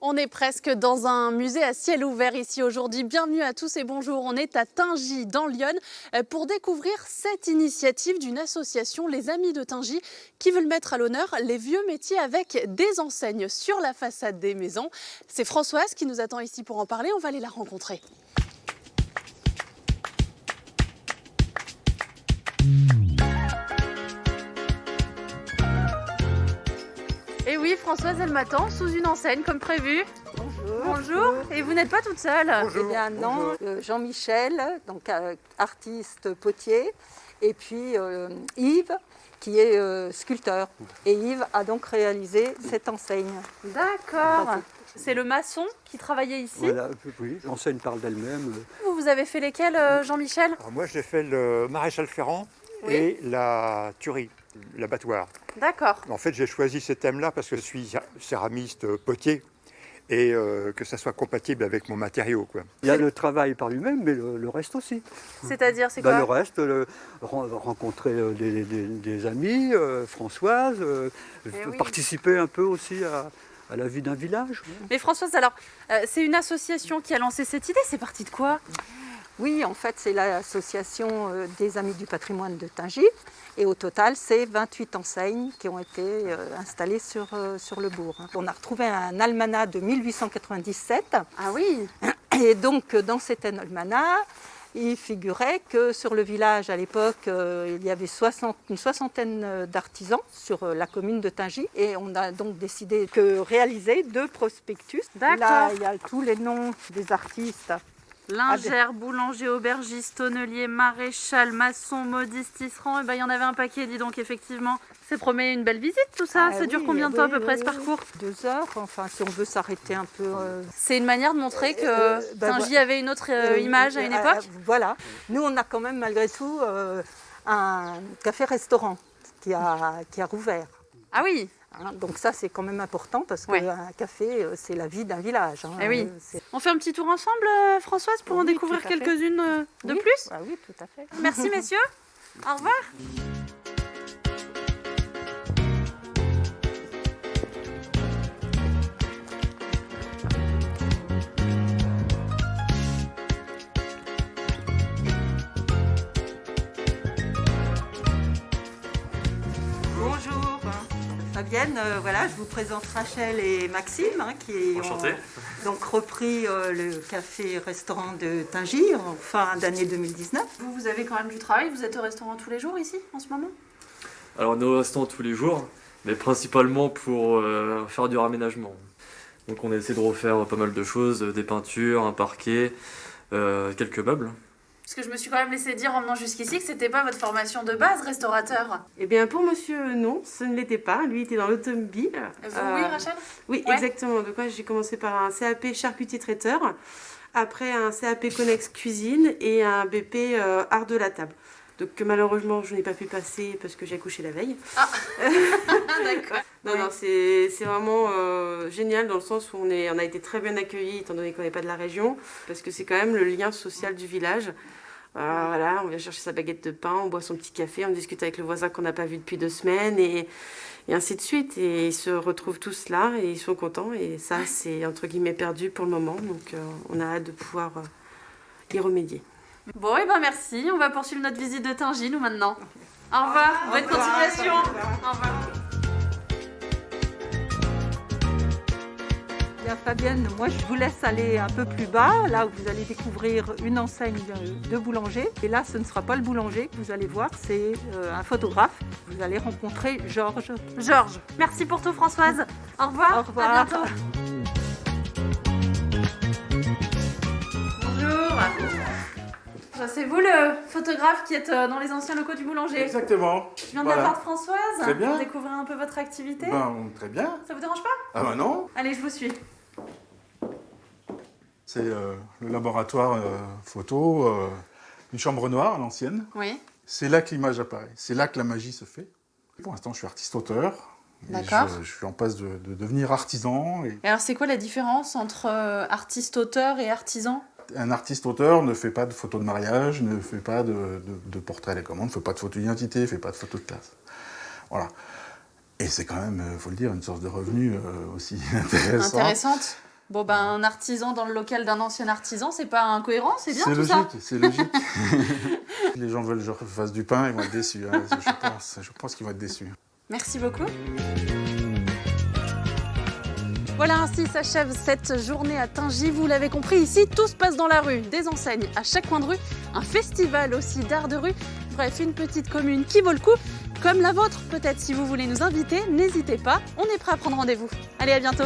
On est presque dans un musée à ciel ouvert ici aujourd'hui. Bienvenue à tous et bonjour. On est à Tingy dans l'Yonne pour découvrir cette initiative d'une association, les Amis de Tingy, qui veulent mettre à l'honneur les vieux métiers avec des enseignes sur la façade des maisons. C'est Françoise qui nous attend ici pour en parler. On va aller la rencontrer. Et oui, Françoise, elle m'attend sous une enseigne comme prévu. Bonjour. Bonjour. Et vous n'êtes pas toute seule? Eh bien non, Jean-Michel, donc artiste potier, et puis Yves, qui est sculpteur. Et Yves a donc réalisé cette enseigne. D'accord. C'est le maçon qui travaillait ici. Voilà, oui, l'enseigne parle d'elle-même. Vous avez fait lesquels, Jean-Michel? Alors moi, j'ai fait le maréchal Ferrand et la tuerie, l'abattoir. D'accord. En fait, j'ai choisi ces thèmes-là parce que je suis céramiste potier et que ça soit compatible avec mon matériau, quoi. Il y a le travail par lui-même, mais le reste aussi. C'est-à-dire, c'est quoi? Le reste, rencontrer des amis, Françoise, oui. participer un peu aussi à la vie d'un village. Mais Françoise, alors, c'est une association qui a lancé cette idée. C'est parti de quoi? Oui, en fait, c'est l'association des Amis du patrimoine de Tingy. Et au total, c'est 28 enseignes qui ont été installées sur le bourg. On a retrouvé un almanach de 1897. Ah oui. Et donc, dans cet almanach, il figurait que sur le village, à l'époque, il y avait une soixantaine d'artisans sur la commune de Tingy. Et on a donc décidé de réaliser 2 prospectus. D'accord. Là, il y a tous les noms des artistes. Lingère, boulanger, aubergiste, tonnelier, maréchal, maçon, modiste, tisserand. Et ben, il y en avait un paquet, dis donc, effectivement. Ça promet une belle visite, tout ça. Ça dure combien de temps à peu près ce parcours? 2 heures, enfin, si on veut s'arrêter un peu. C'est une manière de montrer que Tingy avait une autre image à une époque? Voilà. Nous, on a quand même, malgré tout, un café-restaurant qui a rouvert. Ah oui. Donc ça, c'est quand même important parce qu'un café, c'est la vie d'un village. Eh oui. On fait un petit tour ensemble, Françoise, pour en découvrir quelques-unes de plus? Oui, tout à fait. Merci, messieurs. Au revoir. Bonjour. Fabienne, voilà, je vous présente Rachel et Maxime qui Enchanté. ont donc repris le café-restaurant de Tingy en fin d'année 2019. Vous avez quand même du travail, vous êtes au restaurant tous les jours ici, en ce moment? Alors nous restons tous les jours, mais principalement pour faire du raménagement. Donc on essaie de refaire pas mal de choses, des peintures, un parquet, quelques meubles. Parce que je me suis quand même laissé dire en venant jusqu'ici que c'était pas votre formation de base, restaurateur. Eh bien, pour monsieur, non, ce ne l'était pas. Lui était dans l'automobile. Vous, oui, Rachel? Oui, Ouais. exactement. Donc, moi, j'ai commencé par un CAP charcutier traiteur, après un CAP connexe cuisine et un BP art de la table. Donc, que malheureusement, je n'ai pas pu passer parce que j'ai accouché la veille. Ah, d'accord. Non, c'est vraiment génial dans le sens où on a été très bien accueillis étant donné qu'on n'est pas de la région, parce que c'est quand même le lien social du village. Voilà, on vient chercher sa baguette de pain, on boit son petit café, on discute avec le voisin qu'on n'a pas vu depuis 2 semaines et ainsi de suite. Et ils se retrouvent tous là et ils sont contents. Et ça, c'est entre guillemets perdu pour le moment. Donc on a hâte de pouvoir y remédier. Bon, et ben merci. On va poursuivre notre visite de Tingy, nous, maintenant. Au revoir. Bonne continuation. Au revoir. Bien, Fabienne, moi je vous laisse aller un peu plus bas, là où vous allez découvrir une enseigne de boulanger. Et là, ce ne sera pas le boulanger que vous allez voir, c'est un photographe. Vous allez rencontrer Georges. Georges, merci pour tout, Françoise. Au revoir. Au revoir. À bientôt. Bonjour. C'est vous le photographe qui êtes dans les anciens locaux du boulanger? Exactement. Je viens de la part de Françoise. Très bien. Pour découvrir un peu votre activité. Très bien. Ça vous dérange pas? Ah bah non. Allez, je vous suis. C'est le laboratoire photo, une chambre noire à l'ancienne. Oui. C'est là que l'image apparaît. C'est là que la magie se fait. Pour l'instant, je suis artiste-auteur. Et D'accord. Je suis en passe de devenir artisan. Et Et alors, c'est quoi la différence entre artiste-auteur et artisan? un artiste-auteur ne fait pas de photos de mariage, ne fait pas de portrait à la commande, ne fait pas de photo d'identité, ne fait pas de photo de classe. Voilà. Et c'est quand même, il faut le dire, une source de revenus aussi intéressante. Intéressante. Bon, ben, un artisan dans le local d'un ancien artisan, c'est pas incohérent, c'est bien tout ça. C'est logique. Les gens veulent que je fasse du pain, ils vont être déçus. Hein, je pense qu'ils vont être déçus. Merci beaucoup. Voilà, ainsi s'achève cette journée à Tingy. Vous l'avez compris, ici, tout se passe dans la rue. Des enseignes à chaque coin de rue, un festival aussi d'art de rue. Bref, une petite commune qui vaut le coup, comme la vôtre. Peut-être si vous voulez nous inviter, n'hésitez pas, on est prêt à prendre rendez-vous. Allez, à bientôt.